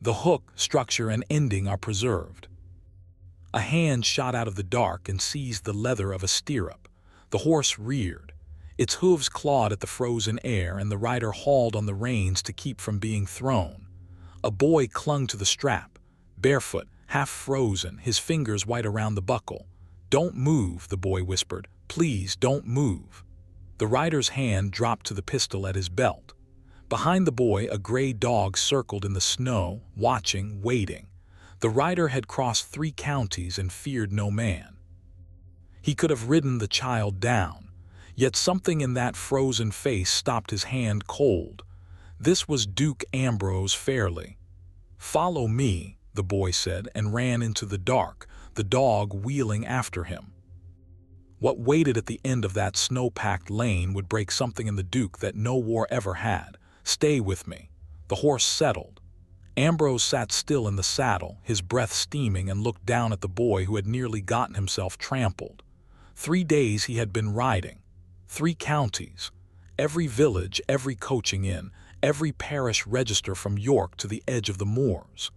The hook, structure, and ending are preserved. A hand shot out of the dark and seized the leather of a stirrup. The horse reared. Its hooves clawed at the frozen air, and the rider hauled on the reins to keep from being thrown. A boy clung to the strap, barefoot, half frozen, his fingers white around the buckle. "Don't move," the boy whispered. "Please, don't move." The rider's hand dropped to the pistol at his belt. Behind the boy, a gray dog circled in the snow, watching, waiting. The rider had crossed 3 counties and feared no man. He could have ridden the child down, yet something in that frozen face stopped his hand cold. This was Duke Ambrose Fairley. "Follow me," the boy said, and ran into the dark, the dog wheeling after him. What waited at the end of that snow-packed lane would break something in the Duke that no war ever had. "Stay with me." The horse settled. Ambrose sat still in the saddle, his breath steaming, and looked down at the boy who had nearly gotten himself trampled. 3 days he had been riding. 3 counties. Every village, every coaching inn, every parish register from York to the edge of the moors.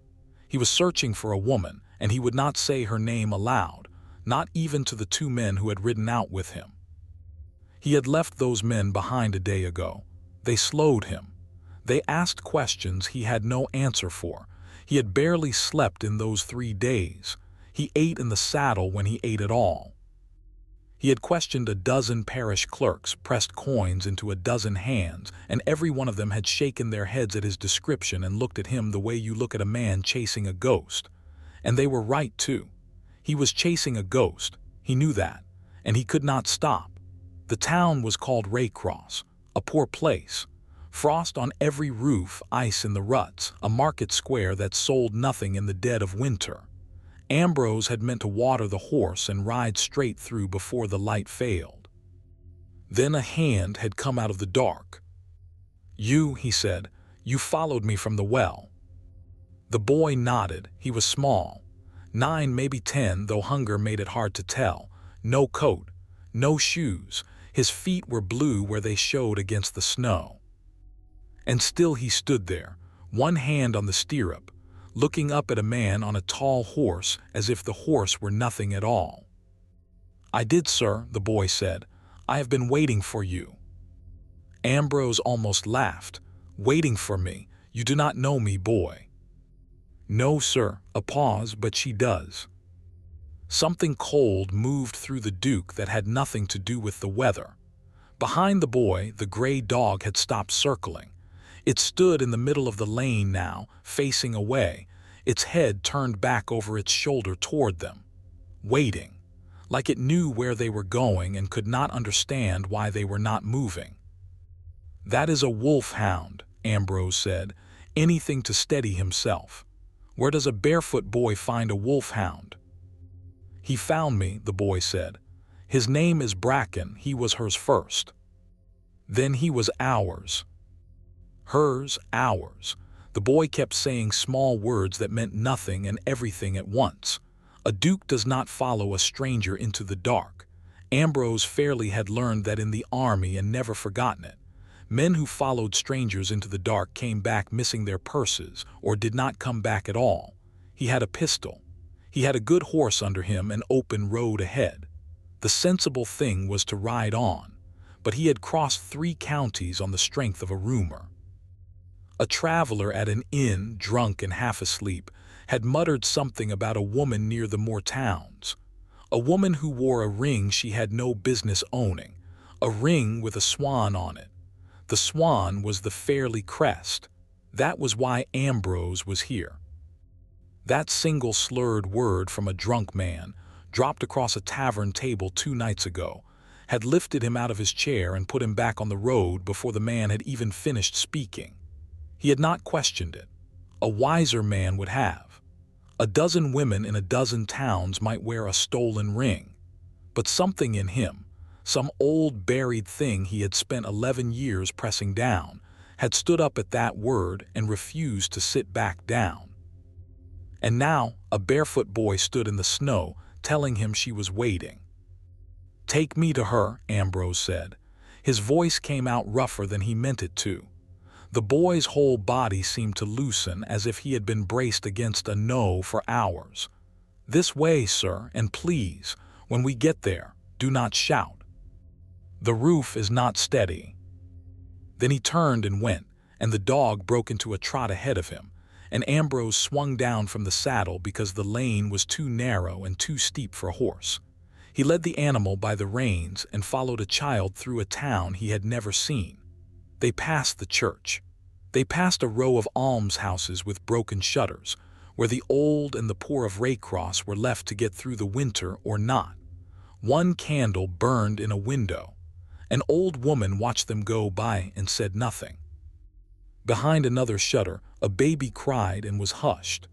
He was searching for a woman, and he would not say her name aloud, not even to the 2 men who had ridden out with him. He had left those men behind a day ago. They slowed him. They asked questions he had no answer for. He had barely slept in those 3 days. He ate in the saddle when he ate at all. He had questioned a dozen parish clerks, pressed coins into a dozen hands, and every one of them had shaken their heads at his description and looked at him the way you look at a man chasing a ghost. And they were right, too. He was chasing a ghost. He knew that, and he could not stop. The town was called Raycross, a poor place. Frost on every roof, ice in the ruts, a market square that sold nothing in the dead of winter. Ambrose had meant to water the horse and ride straight through before the light failed. Then a hand had come out of the dark. "You," he said, "you followed me from the well." The boy nodded. He was small. 9, maybe 10, though hunger made it hard to tell. No coat, no shoes. His feet were blue where they showed against the snow. And still he stood there, one hand on the stirrup, looking up at a man on a tall horse as if the horse were nothing at all. "I did, sir," the boy said. "I have been waiting for you." Ambrose almost laughed. "Waiting for me? You do not know me, boy." "No, sir." A pause, "but she does." Something cold moved through the Duke that had nothing to do with the weather. Behind the boy, the gray dog had stopped circling. It stood in the middle of the lane now, facing away, its head turned back over its shoulder toward them, waiting, like it knew where they were going and could not understand why they were not moving. "That is a wolfhound," Ambrose said, anything to steady himself. "Where does a barefoot boy find a wolfhound?" "He found me," the boy said. "His name is Bracken. He was hers first. Then he was ours." Hers, ours. The boy kept saying small words that meant nothing and everything at once. A duke does not follow a stranger into the dark. Ambrose Fairley had learned that in the army and never forgotten it. Men who followed strangers into the dark came back missing their purses or did not come back at all. He had a pistol. He had a good horse under him and open road ahead. The sensible thing was to ride on, but he had crossed 3 counties on the strength of a rumor. A traveler at an inn, drunk and half asleep, had muttered something about a woman near the moor towns. A woman who wore a ring she had no business owning, a ring with a swan on it. The swan was the Fairley crest. That was why Ambrose was here. That single slurred word from a drunk man, dropped across a tavern table 2 nights ago, had lifted him out of his chair and put him back on the road before the man had even finished speaking. He had not questioned it. A wiser man would have. A dozen women in a dozen towns might wear a stolen ring. But something in him, some old buried thing he had spent 11 years pressing down, had stood up at that word and refused to sit back down. And now a barefoot boy stood in the snow, telling him she was waiting. "Take me to her," Ambrose said. His voice came out rougher than he meant it to. The boy's whole body seemed to loosen as if he had been braced against a no for hours. "This way, sir, and please, when we get there, do not shout. The roof is not steady." Then he turned and went, and the dog broke into a trot ahead of him, and Ambrose swung down from the saddle because the lane was too narrow and too steep for a horse. He led the animal by the reins and followed a child through a town he had never seen. They passed the church. They passed a row of almshouses with broken shutters, where the old and the poor of Raycross were left to get through the winter or not. One candle burned in a window. An old woman watched them go by and said nothing. Behind another shutter, a baby cried and was hushed.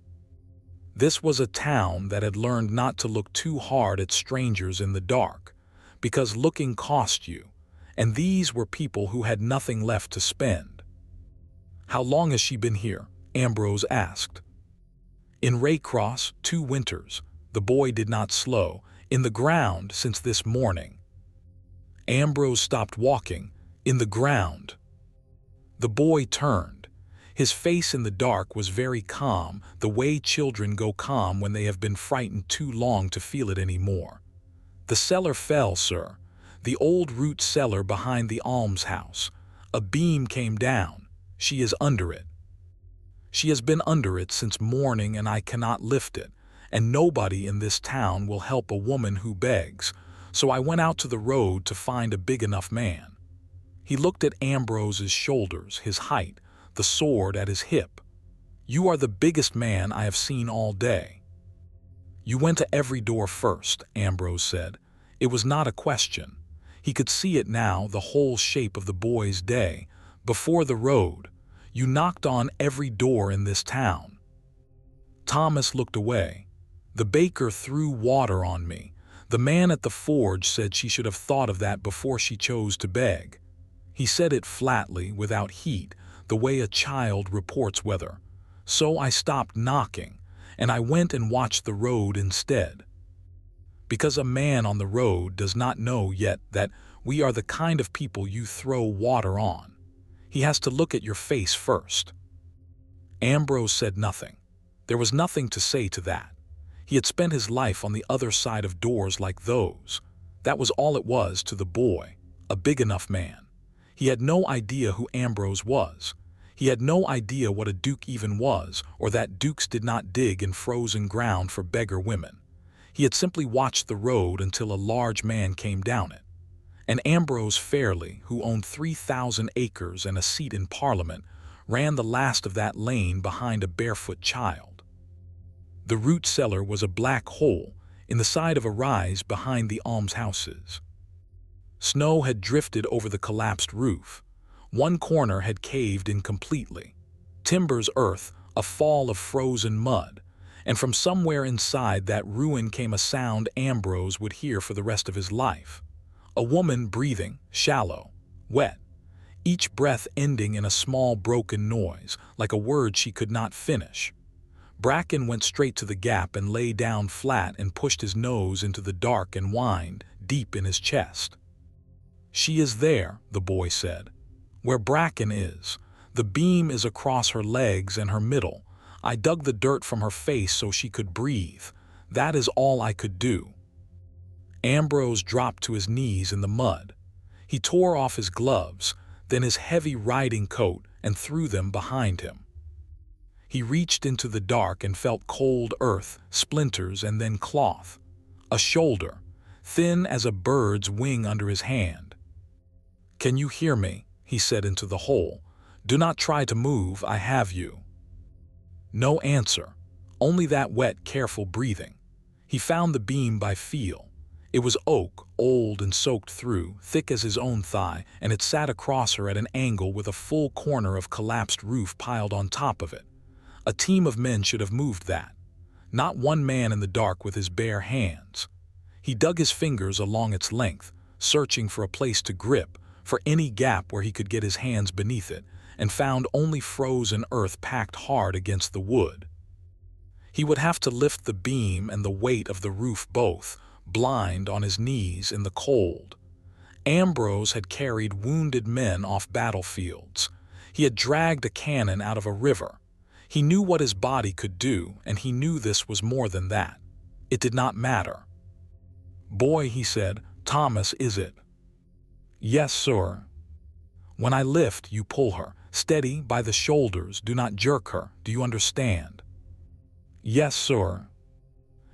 This was a town that had learned not to look too hard at strangers in the dark, because looking cost you, and these were people who had nothing left to spend. "How long has she been here?" Ambrose asked. "In Raycross, 2 winters." The boy did not slow. "In the ground since this morning." Ambrose stopped walking. "In the ground." The boy turned. His face in the dark was very calm, the way children go calm when they have been frightened too long to feel it anymore. "The cellar fell, sir. The old root cellar behind the almshouse. A beam came down. She is under it. She has been under it since morning, and I cannot lift it, and nobody in this town will help a woman who begs, so I went out to the road to find a big enough man." He looked at Ambrose's shoulders, his height, the sword at his hip. "You are the biggest man I have seen all day." "You went to every door first," Ambrose said. It was not a question. He could see it now, the whole shape of the boy's day. "Before the road. You knocked on every door in this town." Thomas looked away. "The baker threw water on me. The man at the forge said she should have thought of that before she chose to beg." He said it flatly, without heat, the way a child reports weather. "So I stopped knocking, and I went and watched the road instead. Because a man on the road does not know yet that we are the kind of people you throw water on. He has to look at your face first." Ambrose said nothing. There was nothing to say to that. He had spent his life on the other side of doors like those. That was all it was to the boy, a big enough man. He had no idea who Ambrose was. He had no idea what a duke even was, or that dukes did not dig in frozen ground for beggar women. He had simply watched the road until a large man came down it. And Ambrose Fairley, who owned 3,000 acres and a seat in Parliament, ran the last of that lane behind a barefoot child. The root cellar was a black hole in the side of a rise behind the almshouses. Snow had drifted over the collapsed roof. One corner had caved in completely. Timbers earth, a fall of frozen mud, and from somewhere inside that ruin came a sound Ambrose would hear for the rest of his life. A woman breathing, shallow, wet, each breath ending in a small broken noise, like a word she could not finish. Bracken went straight to the gap and lay down flat and pushed his nose into the dark and whined, deep in his chest. "She is there," the boy said. "Where Bracken is. The beam is across her legs and her middle. I dug the dirt from her face so she could breathe. That is all I could do." Ambrose dropped to his knees in the mud. He tore off his gloves, then his heavy riding coat, and threw them behind him. He reached into the dark and felt cold earth, splinters, and then cloth. A shoulder, thin as a bird's wing under his hand. "Can you hear me?" he said into the hole. "Do not try to move, I have you." No answer, only that wet, careful breathing. He found the beam by feel. It was oak, old and soaked through, thick as his own thigh, and it sat across her at an angle with a full corner of collapsed roof piled on top of it. A team of men should have moved that. Not one man in the dark with his bare hands. He dug his fingers along its length, searching for a place to grip, for any gap where he could get his hands beneath it, and found only frozen earth packed hard against the wood. He would have to lift the beam and the weight of the roof both, blind on his knees in the cold. Ambrose had carried wounded men off battlefields. He had dragged a cannon out of a river. He knew what his body could do, and he knew this was more than that. It did not matter. "Boy," he said, "Thomas, is it?" "Yes, sir." "When I lift, you pull her. Steady, by the shoulders, do not jerk her. Do you understand?" "Yes, sir."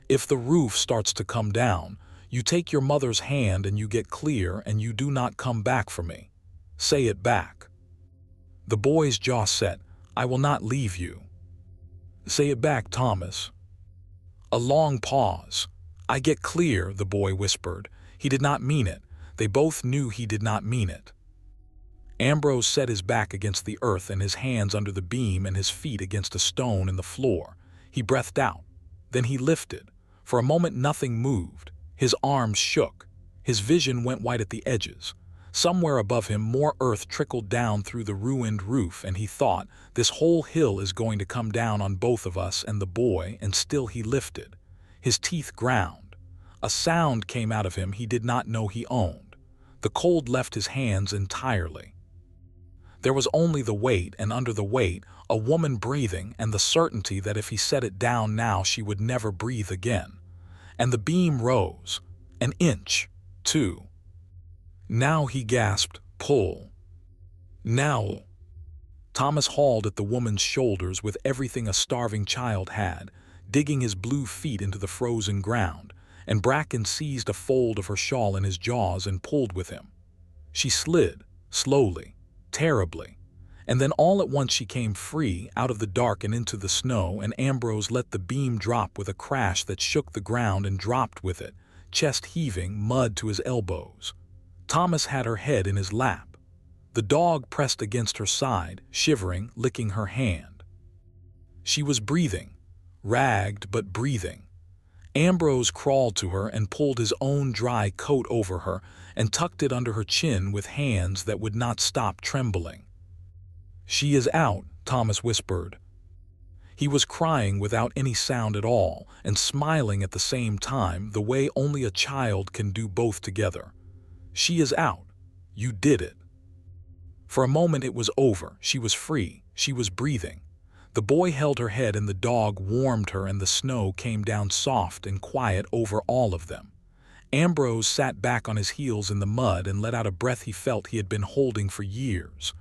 "If the roof starts to come down, you take your mother's hand and you get clear and you do not come back for me. Say it back." The boy's jaw set. "I will not leave you." "Say it back, Thomas." A long pause. "I get clear," the boy whispered. He did not mean it. They both knew he did not mean it. Ambrose set his back against the earth and his hands under the beam and his feet against a stone in the floor. He breathed out. Then he lifted. For a moment nothing moved. His arms shook. His vision went white at the edges. Somewhere above him more earth trickled down through the ruined roof, and he thought, this whole hill is going to come down on both of us and the boy, and still he lifted. His teeth ground. A sound came out of him he did not know he owned. The cold left his hands entirely. There was only the weight, and under the weight, a woman breathing, and the certainty that if he set it down now she would never breathe again. And the beam rose. An inch. 2. Now, he gasped, "Pull." Now. Thomas hauled at the woman's shoulders with everything a starving child had, digging his blue feet into the frozen ground, and Bracken seized a fold of her shawl in his jaws and pulled with him. She slid, slowly, terribly, and then all at once she came free out of the dark and into the snow, and Ambrose let the beam drop with a crash that shook the ground and dropped with it, chest heaving, mud to his elbows. Thomas had her head in his lap. The dog pressed against her side, shivering, licking her hand. She was breathing, ragged but breathing. Ambrose crawled to her and pulled his own dry coat over her and tucked it under her chin with hands that would not stop trembling. "She is out," Thomas whispered. He was crying without any sound at all and smiling at the same time, the way only a child can do both together. "She is out. You did it." For a moment it was over. She was free. She was breathing. The boy held her head and the dog warmed her, and the snow came down soft and quiet over all of them. Ambrose sat back on his heels in the mud and let out a breath he felt he had been holding for years.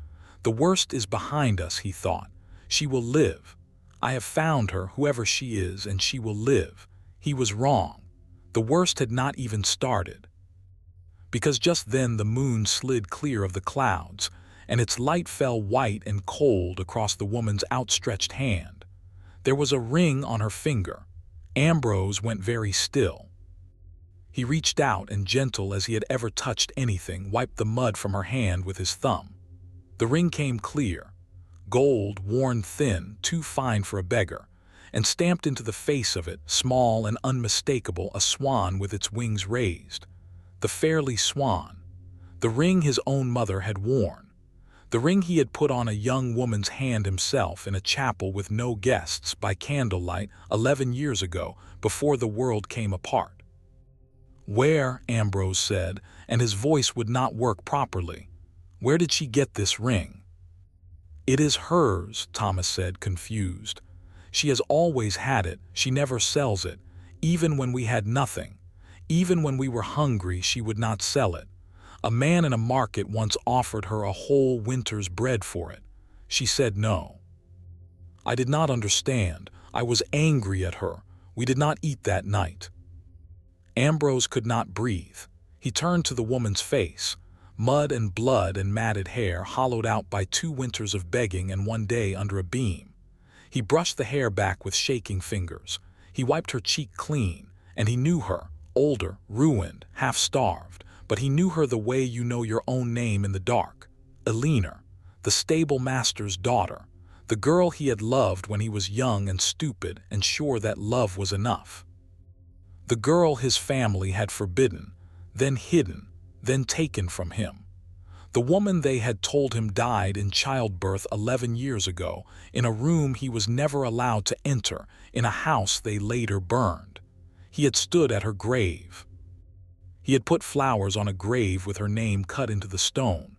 The worst is behind us, he thought. She will live. I have found her, whoever she is, and she will live. He was wrong. The worst had not even started. Because just then the moon slid clear of the clouds, and its light fell white and cold across the woman's outstretched hand. There was a ring on her finger. Ambrose went very still. He reached out and, gentle as he had ever touched anything, wiped the mud from her hand with his thumb. The ring came clear, gold, worn thin, too fine for a beggar, and stamped into the face of it, small and unmistakable, a swan with its wings raised. The Fairly Swan. The ring his own mother had worn. The ring he had put on a young woman's hand himself in a chapel with no guests by candlelight 11 years ago, before the world came apart. "Where?" Ambrose said, and his voice would not work properly. "Where did she get this ring?" "It is hers," Thomas said, confused. "She has always had it. She never sells it. Even when we had nothing. Even when we were hungry, she would not sell it. A man in a market once offered her a whole winter's bread for it. She said no. I did not understand. I was angry at her. We did not eat that night." Ambrose could not breathe. He turned to the woman's face. Mud and blood and matted hair, hollowed out by 2 winters of begging and 1 day under a beam. He brushed the hair back with shaking fingers. He wiped her cheek clean, and he knew her, older, ruined, half-starved, but he knew her the way you know your own name in the dark. Eleanor, the stable master's daughter, the girl he had loved when he was young and stupid and sure that love was enough. The girl his family had forbidden, then hidden, then taken from him. The woman they had told him died in childbirth 11 years ago, in a room he was never allowed to enter, in a house they later burned. He had stood at her grave. He had put flowers on a grave with her name cut into the stone.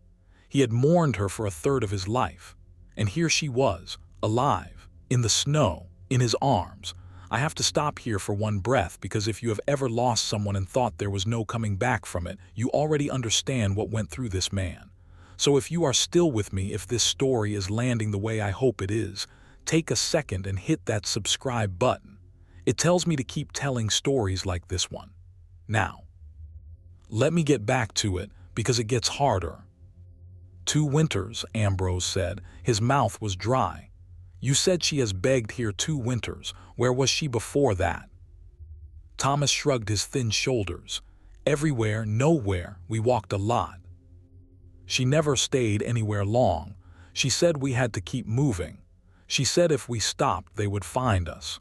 He had mourned her for a third of his life. And here she was, alive, in the snow, in his arms. I have to stop here for one breath, because if you have ever lost someone and thought there was no coming back from it, you already understand what went through this man. So if you are still with me, if this story is landing the way I hope it is, take a second and hit that subscribe button. It tells me to keep telling stories like this one. Now, let me get back to it, because it gets harder. 2 winters, Ambrose said. His mouth was dry. You said she has begged here 2 winters. Where was she before that? Thomas shrugged his thin shoulders. Everywhere, nowhere, we walked a lot. She never stayed anywhere long. She said we had to keep moving. She said if we stopped, they would find us.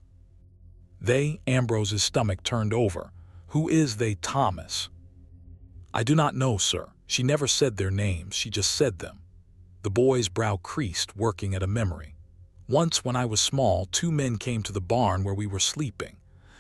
They, Ambrose's stomach turned over. Who is they, Thomas? I do not know, sir. She never said their names, she just said them. The boy's brow creased, working at a memory. Once when I was small, 2 men came to the barn where we were sleeping.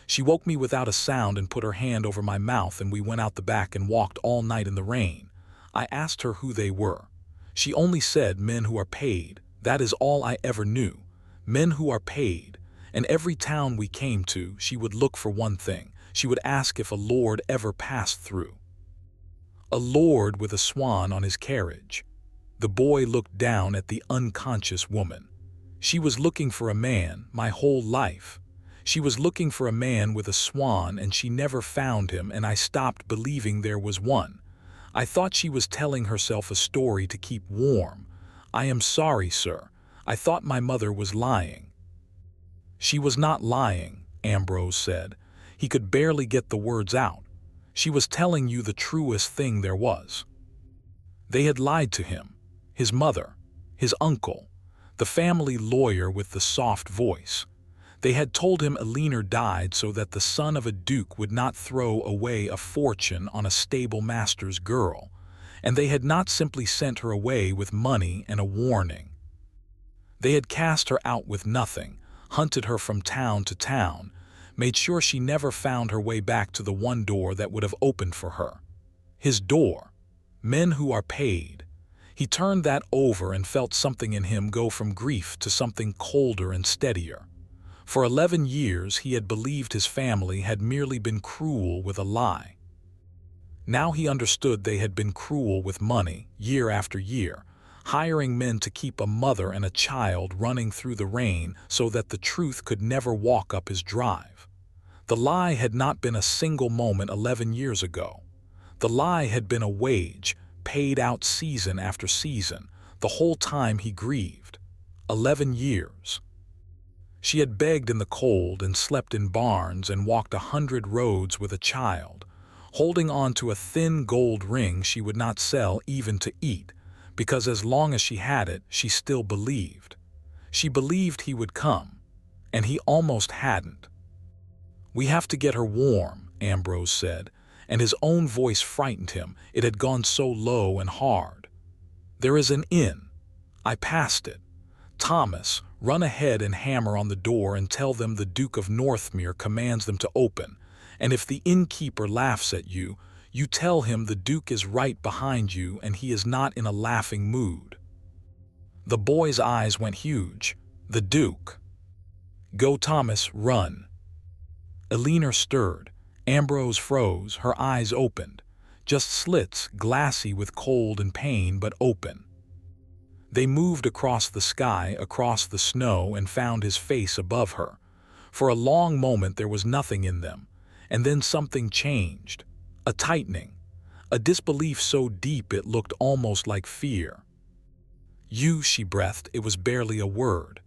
She woke me without a sound and put her hand over my mouth, and we went out the back and walked all night in the rain. I asked her who they were. She only said men who are paid. That is all I ever knew. Men who are paid. And every town we came to, she would look for one thing. She would ask if a lord ever passed through. A lord with a swan on his carriage. The boy looked down at the unconscious woman. She was looking for a man my whole life. She was looking for a man with a swan, and she never found him, and I stopped believing there was one. I thought she was telling herself a story to keep warm. I am sorry, sir. I thought my mother was lying. She was not lying, Ambrose said. He could barely get the words out. She was telling you the truest thing there was. They had lied to him, his mother, his uncle, the family lawyer with the soft voice. They had told him Elinor died so that the son of a duke would not throw away a fortune on a stable master's girl, and they had not simply sent her away with money and a warning. They had cast her out with nothing, hunted her from town to town, made sure she never found her way back to the one door that would have opened for her. His door. Men who are paid. He turned that over and felt something in him go from grief to something colder and steadier. For 11 years he had believed his family had merely been cruel with a lie. Now he understood they had been cruel with money, year after year, hiring men to keep a mother and a child running through the rain so that the truth could never walk up his drive. The lie had not been a single moment 11 years ago. The lie had been a wage, paid out season after season, the whole time he grieved. 11 years. She had begged in the cold and slept in barns and walked 100 roads with a child, holding on to a thin gold ring she would not sell even to eat, because as long as she had it, she still believed. She believed he would come, and he almost hadn't. We have to get her warm, Ambrose said, and his own voice frightened him. It had gone so low and hard. There is an inn. I passed it. Thomas, run ahead and hammer on the door and tell them the Duke of Northmere commands them to open, and if the innkeeper laughs at you, you tell him the Duke is right behind you and he is not in a laughing mood. The boy's eyes went huge. The Duke. Go, Thomas, run. Elinor stirred. Ambrose froze, her eyes opened. Just slits, glassy with cold and pain, but open. They moved across the sky, across the snow, and found his face above her. For a long moment there was nothing in them, and then something changed. A tightening. A disbelief so deep it looked almost like fear. You, she breathed, it was barely a word.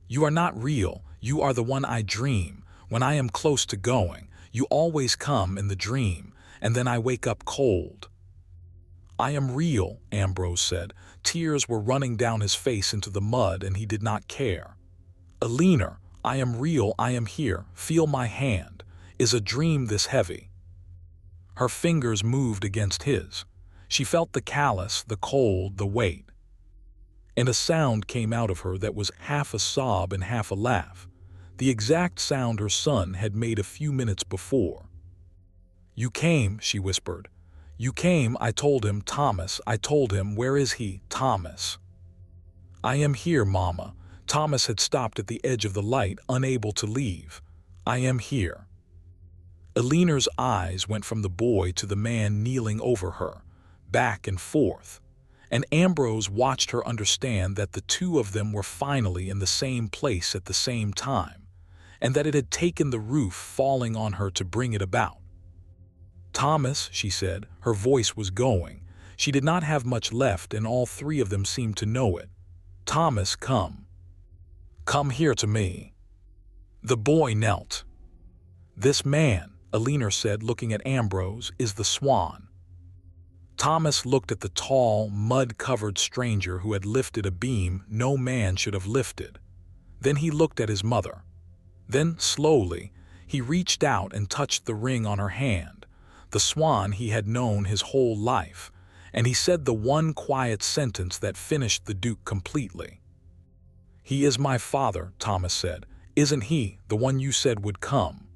You are not real, you are the one I dream. When I am close to going, you always come in the dream, and then I wake up cold. I am real, Ambrose said. Tears were running down his face into the mud, and he did not care. Elinor, I am real, I am here, feel my hand. Is a dream this heavy? Her fingers moved against his. She felt the callous, the cold, the weight. And a sound came out of her that was half a sob and half a laugh. The exact sound her son had made a few minutes before. You came, she whispered. You came, I told him, Thomas, I told him, where is he, Thomas? "I am here, Mama." Thomas had stopped at the edge of the light, unable to leave. "I am here." Eleanor's eyes went from the boy to the man kneeling over her, back and forth, and Ambrose watched her understand that the two of them were finally in the same place at the same time, and that it had taken the roof falling on her to bring it about. "Thomas," she said, her voice was going. She did not have much left, and all three of them seemed to know it. "Thomas, come. Come here to me." The boy knelt. "This man," Eleanor said, looking at Ambrose, "is the Swan." Thomas looked at the tall, mud-covered stranger who had lifted a beam no man should have lifted. Then he looked at his mother. Then, slowly, he reached out and touched the ring on her hand, the Swan he had known his whole life, and he said the one quiet sentence that finished the Duke completely. "He is my father," Thomas said. "Isn't he, the one you said would come?"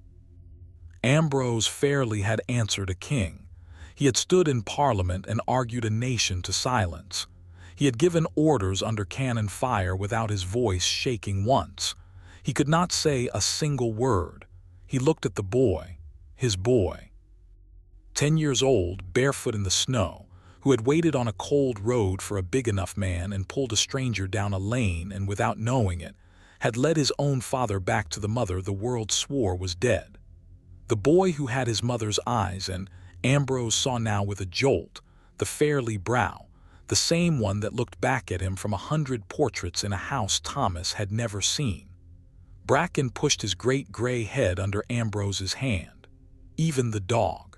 Ambrose fairly had answered a king. He had stood in Parliament and argued a nation to silence. He had given orders under cannon fire without his voice shaking once. He could not say a single word. He looked at the boy, his boy. 10 years old, barefoot in the snow, who had waited on a cold road for a big enough man and pulled a stranger down a lane and, without knowing it, had led his own father back to the mother the world swore was dead. The boy who had his mother's eyes, and Ambrose saw now with a jolt, the fairly brow, the same one that looked back at him from 100 portraits in a house Thomas had never seen. Bracken pushed his great gray head under Ambrose's hand. Even the dog.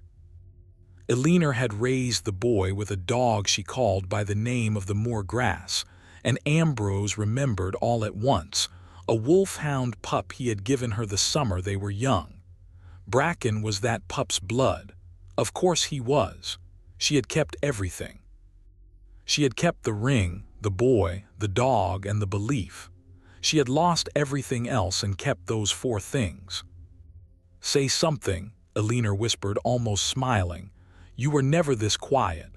Eleanor had raised the boy with a dog she called by the name of the moor grass, and Ambrose remembered all at once, a wolfhound pup he had given her the summer they were young. Bracken was that pup's blood. Of course he was. She had kept everything. She had kept the ring, the boy, the dog, and the belief. She had lost everything else and kept those 4 things. "Say something," Eleanor whispered, almost smiling. "You were never this quiet."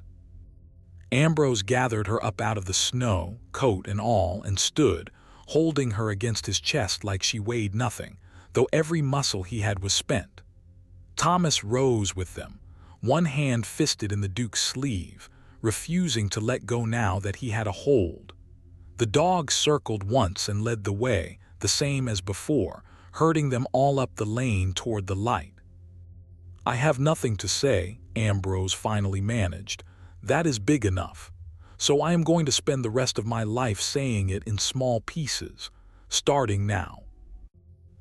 Ambrose gathered her up out of the snow, coat and all, and stood, holding her against his chest like she weighed nothing, though every muscle he had was spent. Thomas rose with them, one hand fisted in the Duke's sleeve, refusing to let go now that he had a hold. The dog circled once and led the way, the same as before, herding them all up the lane toward the light. "I have nothing to say," Ambrose finally managed. "That is big enough. So I am going to spend the rest of my life saying it in small pieces, starting now.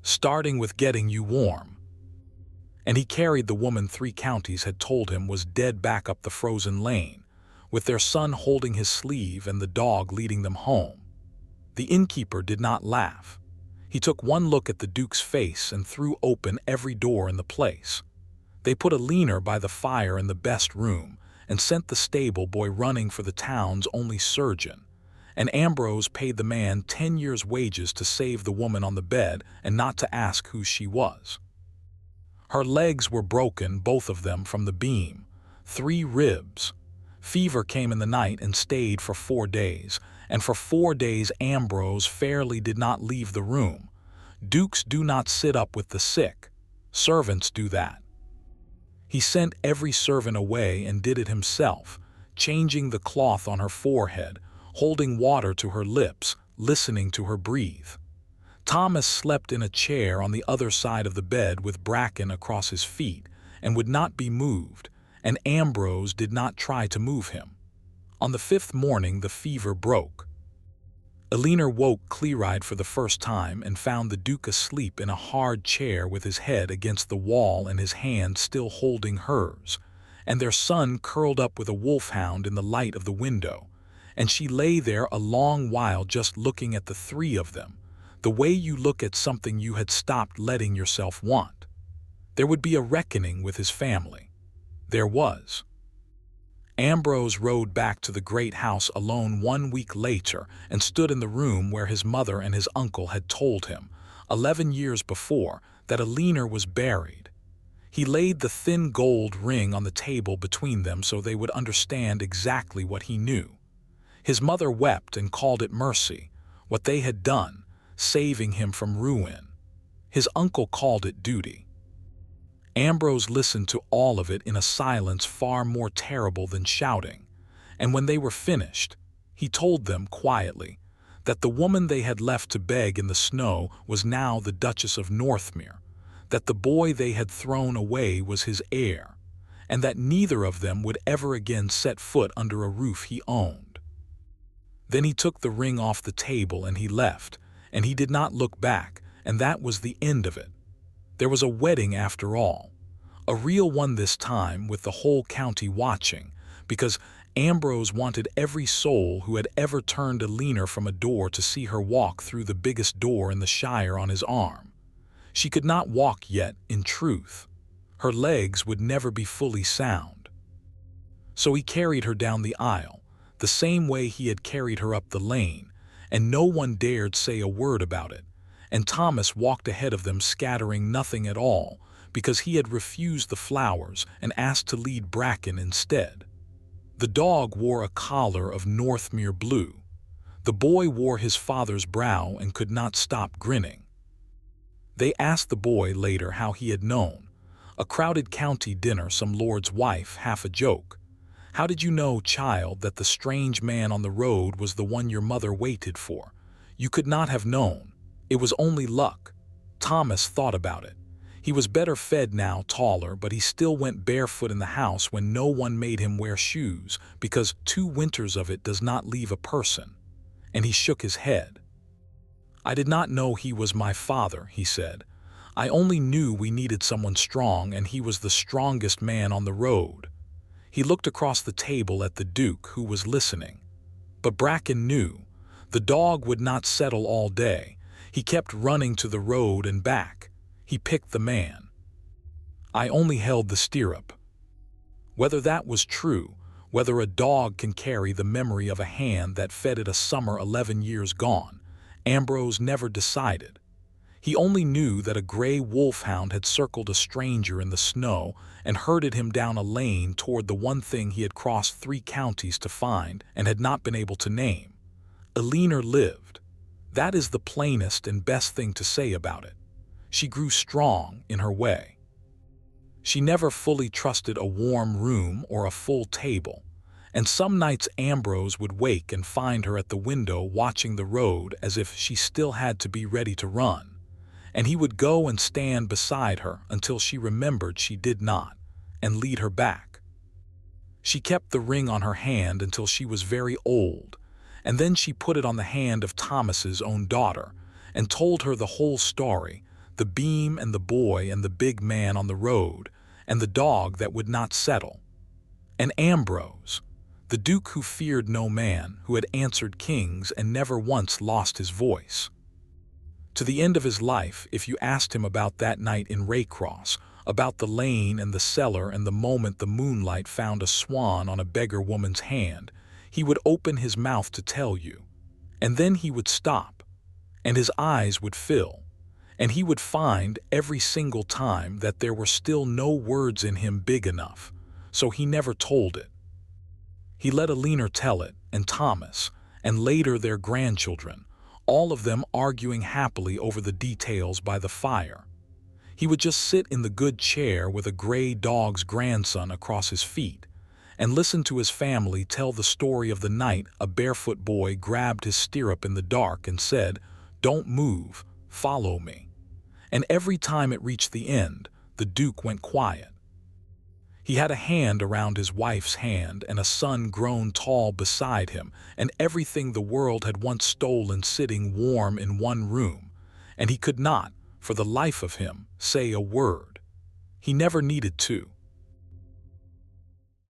Starting with getting you warm." And he carried the woman 3 counties had told him was dead back up the frozen lane, with their son holding his sleeve and the dog leading them home. The innkeeper did not laugh. He took one look at the Duke's face and threw open every door in the place. They put Eleanor by the fire in the best room and sent the stable boy running for the town's only surgeon, and Ambrose paid the man 10 years' wages to save the woman on the bed and not to ask who she was. Her legs were broken, both of them, from the beam, 3 ribs. Fever came in the night and stayed for 4 days, and for 4 days Ambrose fairly did not leave the room. Dukes do not sit up with the sick. Servants do that. He sent every servant away and did it himself, changing the cloth on her forehead, holding water to her lips, listening to her breathe. Thomas slept in a chair on the other side of the bed with Bracken across his feet and would not be moved, and Ambrose did not try to move him. On the 5th morning the fever broke. Eleanor woke clear-eyed for the first time and found the Duke asleep in a hard chair with his head against the wall and his hand still holding hers, and their son curled up with a wolfhound in the light of the window, and she lay there a long while just looking at the 3 of them, the way you look at something you had stopped letting yourself want. There would be a reckoning with his family. There was. Ambrose rode back to the great house alone 1 week later and stood in the room where his mother and his uncle had told him, 11 years before, that Eleanor was buried. He laid the thin gold ring on the table between them so they would understand exactly what he knew. His mother wept and called it mercy, what they had done, saving him from ruin. His uncle called it duty. Ambrose listened to all of it in a silence far more terrible than shouting, and when they were finished, he told them quietly that the woman they had left to beg in the snow was now the Duchess of Northmere, that the boy they had thrown away was his heir, and that neither of them would ever again set foot under a roof he owned. Then he took the ring off the table and he left, and he did not look back, and that was the end of it. There was a wedding after all, a real one this time with the whole county watching, because Ambrose wanted every soul who had ever turned a leaner from a door to see her walk through the biggest door in the Shire on his arm. She could not walk yet, in truth. Her legs would never be fully sound. So he carried her down the aisle, the same way he had carried her up the lane, and no one dared say a word about it, and Thomas walked ahead of them scattering nothing at all, because he had refused the flowers and asked to lead Bracken instead. The dog wore a collar of Northmere blue. The boy wore his father's brow and could not stop grinning. They asked the boy later how he had known. A crowded county dinner, some lord's wife, half a joke. How did you know, child, that the strange man on the road was the one your mother waited for? You could not have known. It was only luck. Thomas thought about it. He was better fed now, taller, but he still went barefoot in the house when no one made him wear shoes, because 2 winters of it does not leave a person. And he shook his head. I did not know he was my father, he said. I only knew we needed someone strong, and he was the strongest man on the road. He looked across the table at the Duke, who was listening. But Bracken knew. The dog would not settle all day. He kept running to the road and back. He picked the man. I only held the stirrup. Whether that was true, whether a dog can carry the memory of a hand that fed it a summer 11 years gone, Ambrose never decided. He only knew that a gray wolfhound had circled a stranger in the snow and herded him down a lane toward the one thing he had crossed 3 counties to find and had not been able to name. Elinor lived. That is the plainest and best thing to say about it. She grew strong in her way. She never fully trusted a warm room or a full table, and some nights Ambrose would wake and find her at the window watching the road as if she still had to be ready to run, and he would go and stand beside her until she remembered she did not, and lead her back. She kept the ring on her hand until she was very old, and then she put it on the hand of Thomas's own daughter and told her the whole story, the beam and the boy and the big man on the road, and the dog that would not settle. And Ambrose, the Duke who feared no man, who had answered kings and never once lost his voice. To the end of his life, if you asked him about that night in Raycross, about the lane and the cellar and the moment the moonlight found a swan on a beggar woman's hand, he would open his mouth to tell you. And then he would stop, and his eyes would fill, and he would find every single time that there were still no words in him big enough, so he never told it. He let Elinor tell it, and Thomas, and later their grandchildren, all of them arguing happily over the details by the fire. He would just sit in the good chair with a gray dog's grandson across his feet, and listen to his family tell the story of the night a barefoot boy grabbed his stirrup in the dark and said, "Don't move, follow me." And every time it reached the end, the Duke went quiet. He had a hand around his wife's hand and a son grown tall beside him, and everything the world had once stolen sitting warm in one room, and he could not, for the life of him, say a word. He never needed to.